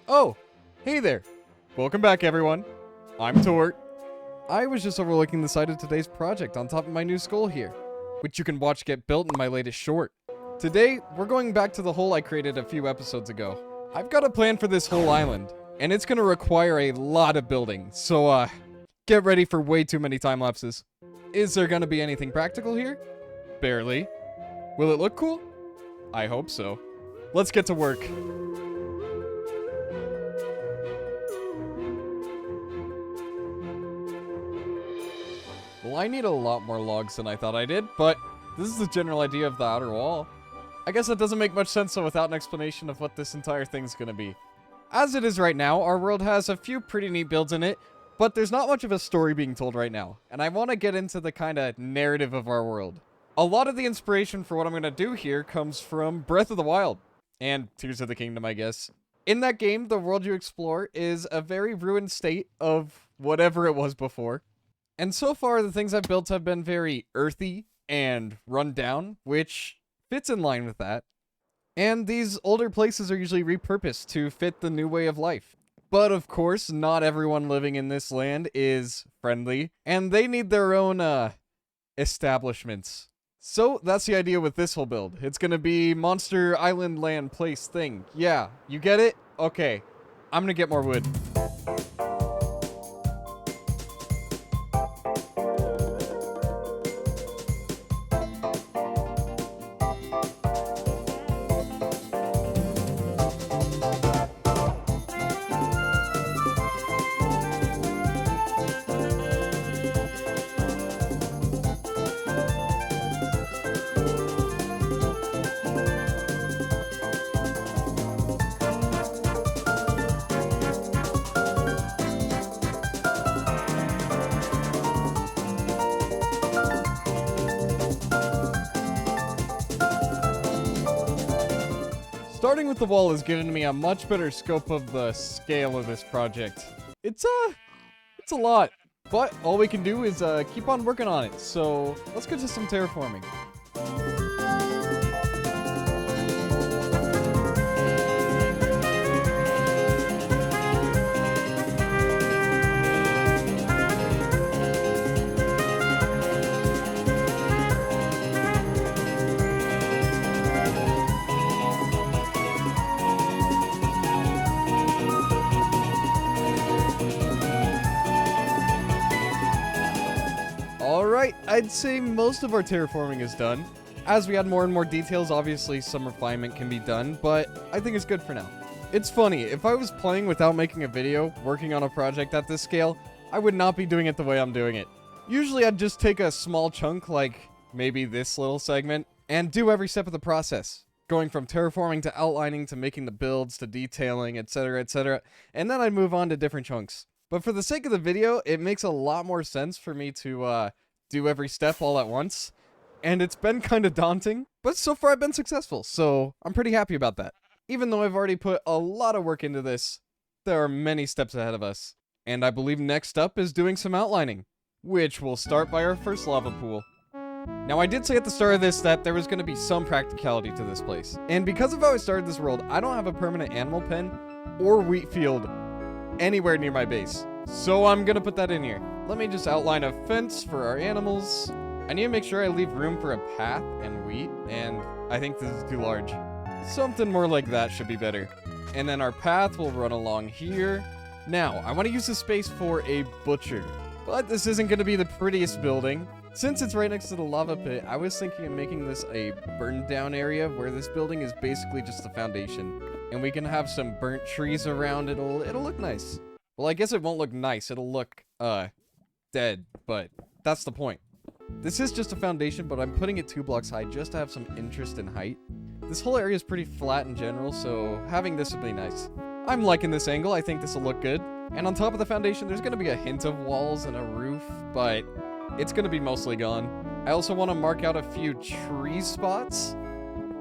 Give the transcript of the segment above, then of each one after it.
Oh, hey there. Welcome back, everyone. I'm Tort. I was just overlooking the site of today's project on top of my new skull here, which you can watch get built in my latest short. Today, we're going back to the hole I created a few episodes ago. I've got a plan for this whole island, and it's gonna require a lot of building, so get ready for way too many time lapses. Is there gonna be anything practical here? Barely. Will it look cool? I hope so. Let's get to work. Well, I need a lot more logs than I thought I did, but this is the general idea of the outer wall. I guess that doesn't make much sense though without an explanation of what this entire thing's gonna be. As it is right now, our world has a few pretty neat builds in it, but there's not much of a story being told right now, and I want to get into the kind of narrative of our world. A lot of the inspiration for what I'm gonna do here comes from Breath of the Wild, and Tears of the Kingdom, I guess. In that game, the world you explore is a very ruined state of whatever it was before. And so far, the things I've built have been very earthy and run down, which fits in line with that. And these older places are usually repurposed to fit the new way of life. But of course, not everyone living in this land is friendly, and they need their own, establishments. So that's the idea with this whole build. It's gonna be Monster Island Land Place thing. Yeah, you get it? Okay. I'm gonna get more wood. Starting with the wall has given me a much better scope of the scale of this project. It's a lot, but all we can do is keep on working on it. So let's get to some terraforming. Alright, I'd say most of our terraforming is done. As we add more and more details, obviously some refinement can be done, but I think it's good for now. It's funny, if I was playing without making a video, working on a project at this scale, I would not be doing it the way I'm doing it. Usually I'd just take a small chunk, like maybe this little segment, and do every step of the process. Going from terraforming to outlining to making the builds to detailing, etc, and then I'd move on to different chunks. But for the sake of the video, it makes a lot more sense for me to do every step all at once. And it's been kind of daunting, but so far I've been successful, so I'm pretty happy about that. Even though I've already put a lot of work into this, there are many steps ahead of us. And I believe next up is doing some outlining, which will start by our first lava pool. Now I did say at the start of this that there was going to be some practicality to this place. And because of how I started this world, I don't have a permanent animal pen or wheat field anywhere near my base. So I'm gonna put that in here. Let me just outline a fence for our animals. I need to make sure I leave room for a path and wheat, and I think this is too large. Something more like that should be better. And then our path will run along here. Now, I want to use this space for a butcher, but this isn't gonna be the prettiest building. Since it's right next to the lava pit, I was thinking of making this a burned down area where this building is basically just the foundation. And we can have some burnt trees around. It'll look nice. Well, I guess it won't look nice. It'll look, dead, but that's the point. This is just a foundation, but I'm putting it 2 blocks high just to have some interest in height. This whole area is pretty flat in general, so having this would be nice. I'm liking this angle. I think this will look good. And on top of the foundation, there's going to be a hint of walls and a roof, but it's going to be mostly gone. I also want to mark out a few tree spots.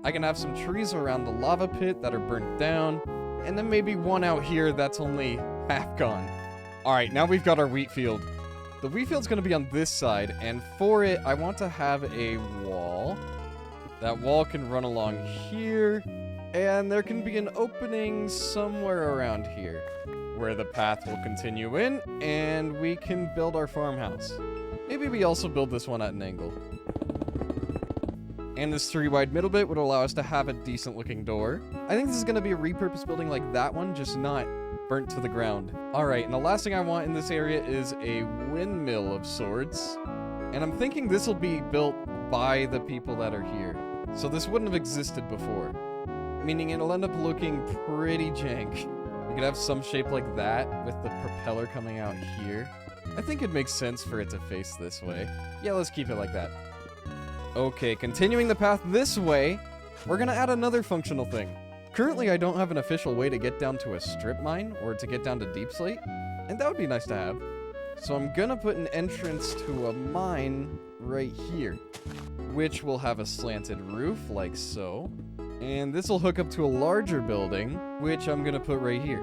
I can have some trees around the lava pit that are burnt down, and then maybe one out here that's only half gone. Alright, now we've got our wheat field. The wheat field's going to be on this side, and for it, I want to have a wall. That wall can run along here, And there can be an opening somewhere around here where the path will continue in and we can build our farmhouse. Maybe we also build this one at an angle. And this 3 wide middle bit would allow us to have a decent looking door. I think this is going to be a repurposed building like that one, just not burnt to the ground. Alright, and the last thing I want in this area is a windmill of sorts. And I'm thinking this will be built by the people that are here. So this wouldn't have existed before. Meaning it'll end up looking pretty jank. We could have some shape like that with the propeller coming out here. I think it makes sense for it to face this way. Yeah, let's keep it like that. Okay, continuing the path this way, we're gonna add another functional thing. Currently, I don't have an official way to get down to a strip mine or to get down to deep slate, and that would be nice to have. So I'm gonna put an entrance to a mine right here, which will have a slanted roof like so. And this will hook up to a larger building, which I'm gonna put right here.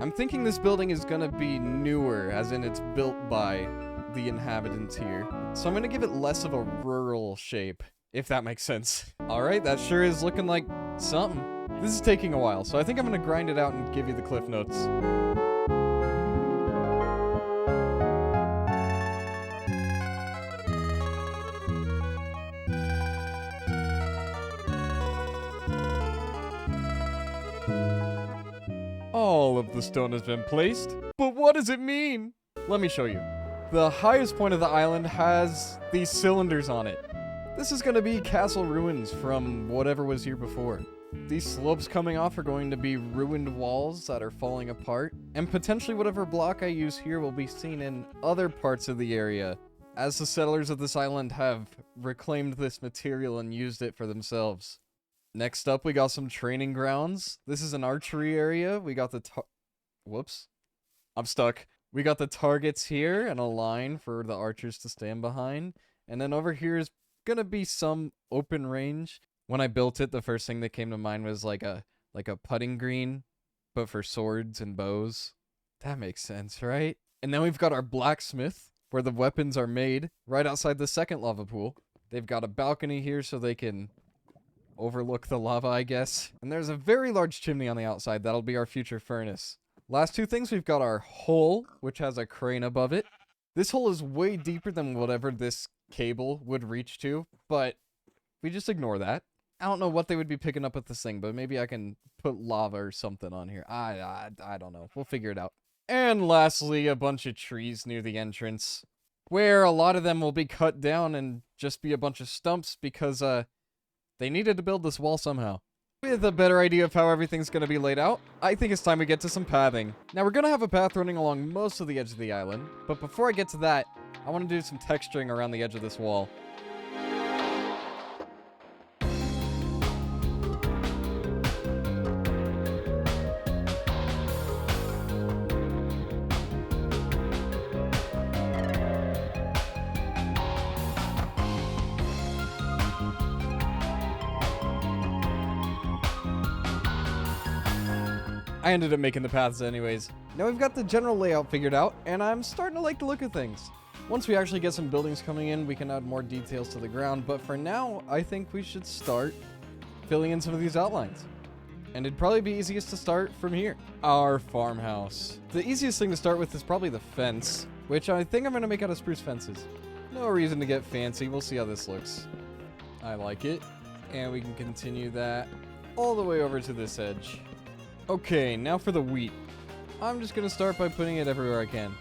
I'm thinking this building is gonna be newer, as in it's built by the inhabitants here. So I'm gonna give it less of a rural shape, if that makes sense. Alright, that sure is looking like something. This is taking a while, so I think I'm gonna grind it out and give you the cliff notes. All of the stone has been placed, but what does it mean? Let me show you. The highest point of the island has these cylinders on it. This is going to be castle ruins from whatever was here before. These slopes coming off are going to be ruined walls that are falling apart, and potentially whatever block I use here will be seen in other parts of the area, as the settlers of this island have reclaimed this material and used it for themselves. Next up, we got some training grounds. This is an archery area. We got the whoops. I'm stuck. We got the targets here and a line for the archers to stand behind. And then over here is gonna be some open range. When I built it, the first thing that came to mind was like a putting green, but for swords and bows. That makes sense, right? And then we've got our blacksmith, where the weapons are made, right outside the second lava pool. They've got a balcony here so they can overlook the lava, I guess. And there's a very large chimney on the outside. That'll be our future furnace. Last two things, we've got our hole, which has a crane above it. This hole is way deeper than whatever this cable would reach to, but we just ignore that. I don't know what they would be picking up with this thing, but maybe I can put lava or something on here. I don't know. We'll figure it out. And lastly, a bunch of trees near the entrance, where a lot of them will be cut down and just be a bunch of stumps because, they needed to build this wall somehow. With a better idea of how everything's going to be laid out, I think it's time we get to some pathing. Now, we're going to have a path running along most of the edge of the island, but before I get to that, I want to do some texturing around the edge of this wall. I ended up making the paths anyways. Now we've got the general layout figured out, and I'm starting to like the look of things. Once we actually get some buildings coming in, we can add more details to the ground, but for now, I think we should start filling in some of these outlines. And it'd probably be easiest to start from here. Our farmhouse. The easiest thing to start with is probably the fence, which I think I'm going to make out of spruce fences. No reason to get fancy, we'll see how this looks. I like it, and we can continue that all the way over to this edge. Okay, now for the wheat. I'm just gonna start by putting it everywhere I can.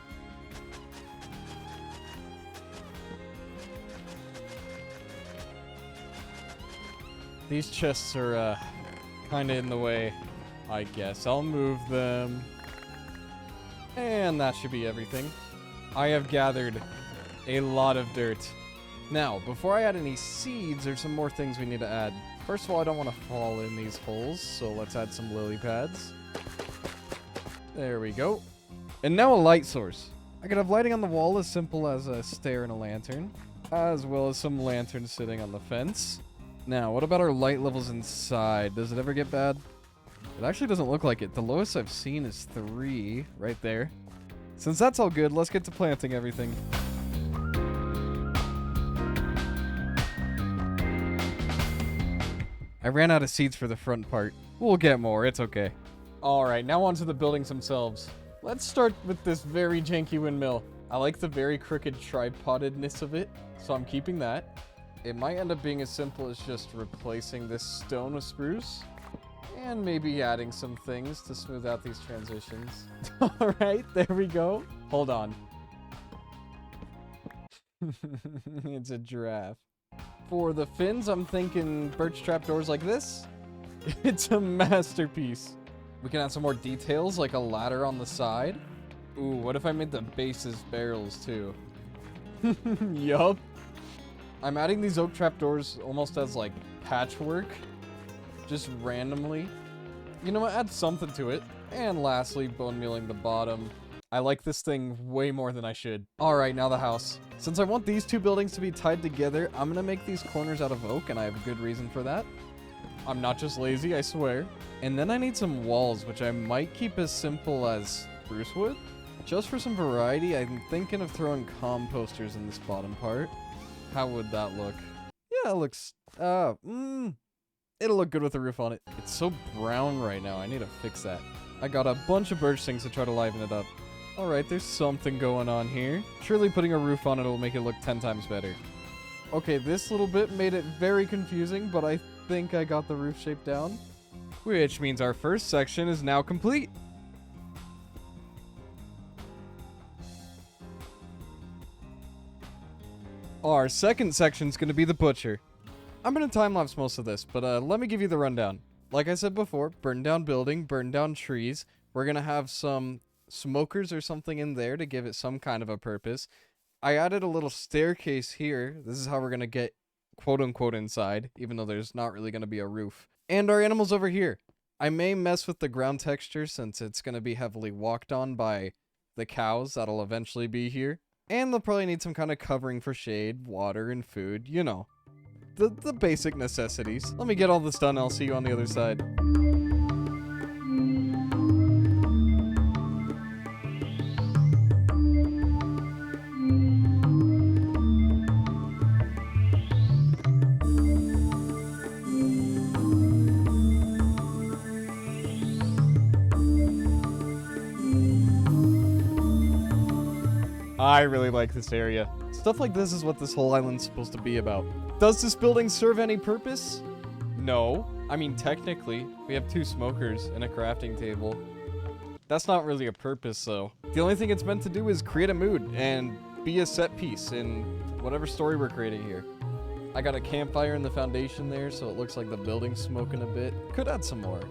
These chests are, kinda in the way, I guess. I'll move them. And that should be everything. I have gathered a lot of dirt. Now, before I add any seeds, there's some more things we need to add. First of all, I don't want to fall in these holes, so let's add some lily pads. There we go. And now a light source. I could have lighting on the wall as simple as a stair and a lantern, as well as some lanterns sitting on the fence. Now, what about our light levels inside? Does it ever get bad? It actually doesn't look like it. The lowest I've seen is 3, right there. Since that's all good, let's get to planting everything. I ran out of seeds for the front part. We'll get more, it's okay. Alright, now on to the buildings themselves. Let's start with this very janky windmill. I like the very crooked tripodedness of it, so I'm keeping that. It might end up being as simple as just replacing this stone with spruce. And maybe adding some things to smooth out these transitions. Alright, there we go. Hold on. It's a giraffe. For the fins, I'm thinking birch trapdoors like this. It's a masterpiece. We can add some more details, like a ladder on the side. Ooh, what if I made the bases barrels too? Yup. I'm adding these oak trapdoors almost as like patchwork. Just randomly. You know what? Add something to it. And lastly, bone mealing the bottom. I like this thing way more than I should. Alright, now the house. Since I want these two buildings to be tied together, I'm gonna make these corners out of oak, and I have a good reason for that. I'm not just lazy, I swear. And then I need some walls, which I might keep as simple as spruce wood. Just for some variety, I'm thinking of throwing composters in this bottom part. How would that look? Yeah, it looks, it'll look good with the roof on it. It's so brown right now, I need to fix that. I got a bunch of birch things to try to liven it up. Alright, there's something going on here. Surely putting a roof on it will make it look 10 times better. Okay, this little bit made it very confusing, but I think I got the roof shape down. Which means our first section is now complete. Our second section is going to be the butcher. I'm going to time-lapse most of this, but let me give you the rundown. Like I said before, burn down building, burn down trees. We're going to have some smokers or something in there to give it some kind of a purpose. I added a little staircase here. This is how we're going to get quote-unquote inside, even though there's not really going to be a roof. And our animals over here. I may mess with the ground texture since it's going to be heavily walked on by the cows that'll eventually be here. And they'll probably need some kind of covering for shade, water, and food, you know. The basic necessities. Let me get all this done, I'll see you on the other side. I really like this area. Stuff like this is what this whole island's supposed to be about. Does this building serve any purpose? No. I mean, technically, we have 2 smokers and a crafting table. That's not really a purpose, though. The only thing it's meant to do is create a mood and be a set piece in whatever story we're creating here. I got a campfire in the foundation there, so it looks like the building's smoking a bit. Could add some more.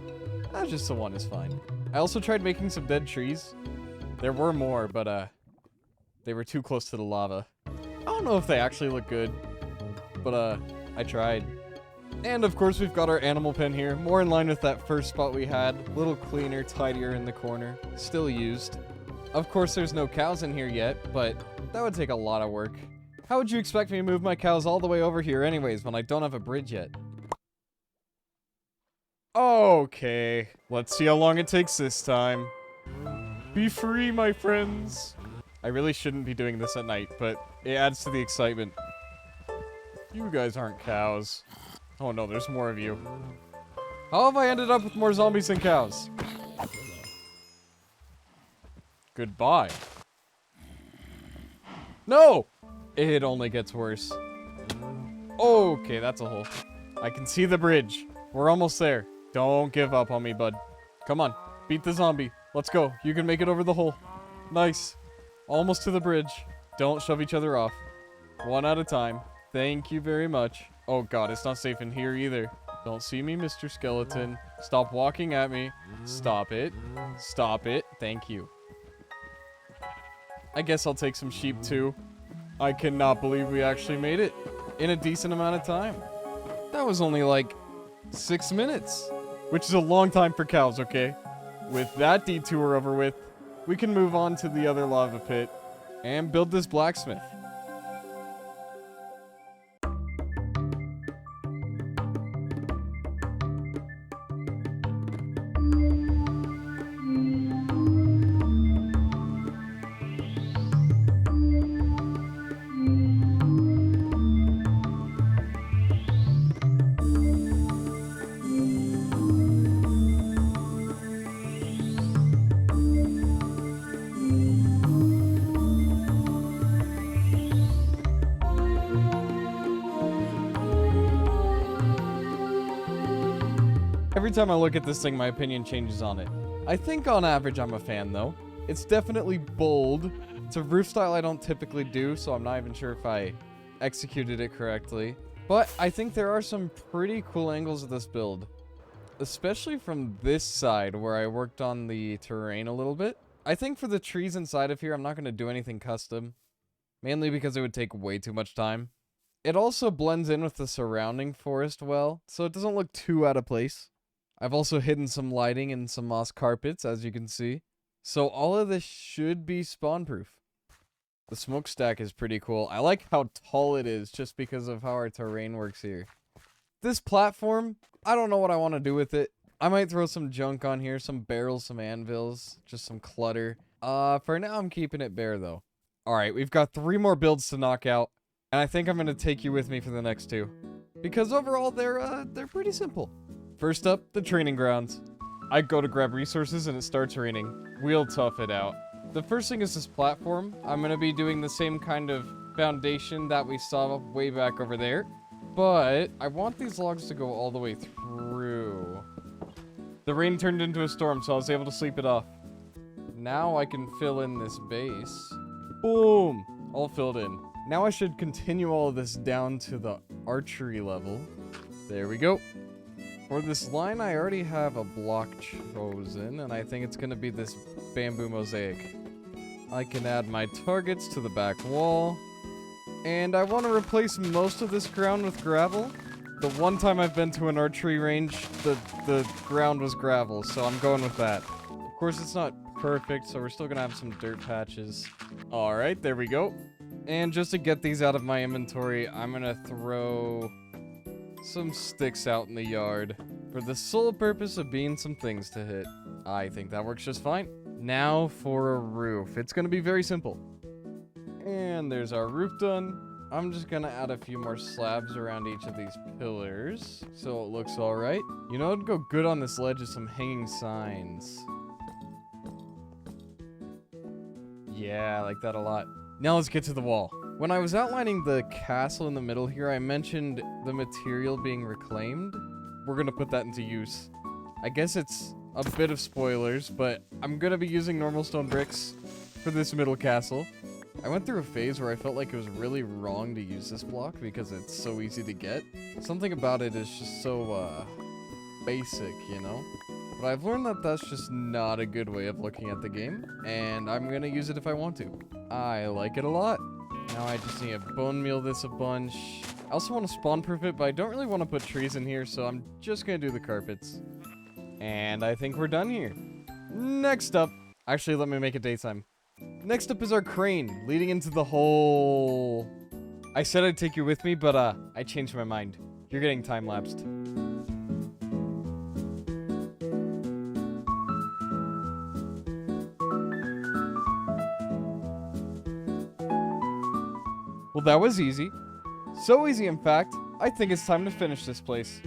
Just the one is fine. I also tried making some dead trees. There were more, but they were too close to the lava. I don't know if they actually look good, but I tried. And of course we've got our animal pen here, more in line with that first spot we had. A little cleaner, tidier in the corner, still used. Of course there's no cows in here yet, but that would take a lot of work. How would you expect me to move my cows all the way over here anyways when I don't have a bridge yet? Okay, let's see how long it takes this time. Be free, my friends. I really shouldn't be doing this at night, but it adds to the excitement. You guys aren't cows. Oh no, there's more of you. How have I ended up with more zombies than cows? Goodbye. No! It only gets worse. Okay, that's a hole. I can see the bridge. We're almost there. Don't give up on me, bud. Come on, beat the zombie. Let's go. You can make it over the hole. Nice. Almost to the bridge. Don't shove each other off. One at a time. Thank you very much. Oh god, it's not safe in here either. Don't see me, Mr. Skeleton. Stop walking at me. Stop it. Stop it. Thank you. I guess I'll take some sheep too. I cannot believe we actually made it in a decent amount of time. That was only like 6 minutes, which is a long time for cows, okay? With that detour over with, we can move on to the other lava pit and build this blacksmith. Every time I look at this thing, my opinion changes on it. I think on average I'm a fan though. It's definitely bold. It's a roof style I don't typically do, so I'm not even sure if I executed it correctly. But I think there are some pretty cool angles of this build. Especially from this side where I worked on the terrain a little bit. I think for the trees inside of here, I'm not going to do anything custom. Mainly because it would take way too much time. It also blends in with the surrounding forest well, so it doesn't look too out of place. I've also hidden some lighting and some moss carpets, as you can see. So all of this should be spawn-proof. The smokestack is pretty cool. I like how tall it is just because of how our terrain works here. This platform, I don't know what I want to do with it. I might throw some junk on here, some barrels, some anvils, just some clutter. For now, I'm keeping it bare, though. Alright, we've got 3 more builds to knock out, and I think I'm going to take you with me for the next 2. Because overall, they're pretty simple. First up, the training grounds. I go to grab resources and it starts raining. We'll tough it out. The first thing is this platform. I'm going to be doing the same kind of foundation that we saw way back over there. But I want these logs to go all the way through. The rain turned into a storm, so I was able to sleep it off. Now I can fill in this base. Boom! All filled in. Now I should continue all of this down to the archery level. There we go. For this line, I already have a block chosen, and I think it's going to be this bamboo mosaic. I can add my targets to the back wall. And I want to replace most of this ground with gravel. The one time I've been to an archery range, the ground was gravel, so I'm going with that. Of course, it's not perfect, so we're still going to have some dirt patches. Alright, there we go. And just to get these out of my inventory, I'm going to throw some sticks out in the yard for the sole purpose of being some things to hit. I think that works just fine. Now for a roof. It's going to be very simple. And there's our roof done. I'm just gonna add a few more slabs around each of these pillars, so it looks alright. You know what'd go good on this ledge is some hanging signs. Yeah, I like that a lot. Now let's get to the wall. When I was outlining the castle in the middle here, I mentioned the material being reclaimed. We're gonna put that into use. I guess it's a bit of spoilers, but I'm gonna be using normal stone bricks for this middle castle. I went through a phase where I felt like it was really wrong to use this block because it's so easy to get. Something about it is just so, basic, you know? But I've learned that that's just not a good way of looking at the game, and I'm gonna use it if I want to. I like it a lot. Now I just need to bone meal this a bunch. I also want to spawn-proof it, but I don't really want to put trees in here, so I'm just gonna do the carpets. And I think we're done here. Next up, actually let me make it daytime. Next up is our crane, leading into the hole. I said I'd take you with me, but I changed my mind. You're getting time-lapsed. Well, that was easy. So easy, in fact, I think it's time to finish this place.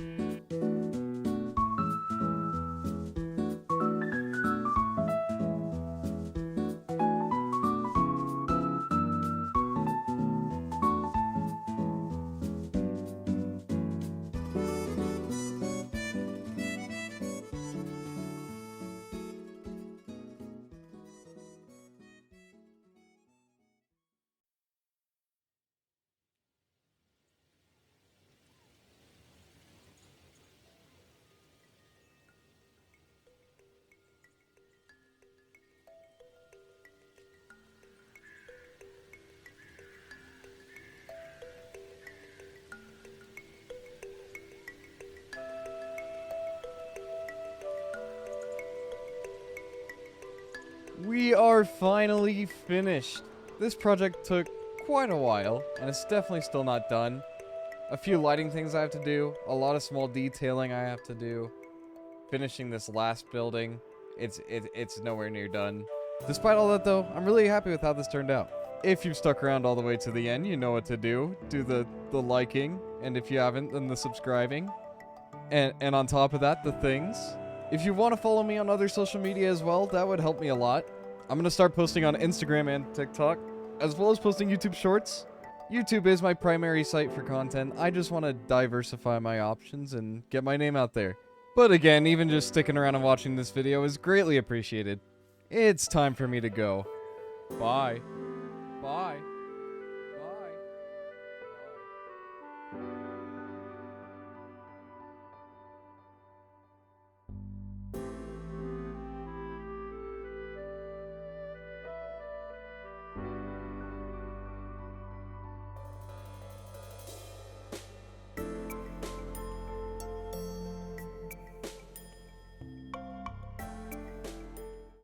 We are finally finished. This project took quite a while, and it's definitely still not done. A few lighting things I have to do, a lot of small detailing I have to do. Finishing this last building, it's nowhere near done. Despite all that though, I'm really happy with how this turned out. If you've stuck around all the way to the end, you know what to do. Do the liking, and if you haven't, then the subscribing. And on top of that, the things. If you want to follow me on other social media as well, that would help me a lot. I'm going to start posting on Instagram and TikTok, as well as posting YouTube Shorts. YouTube is my primary site for content. I just want to diversify my options and get my name out there. But again, even just sticking around and watching this video is greatly appreciated. It's time for me to go. Bye. Bye.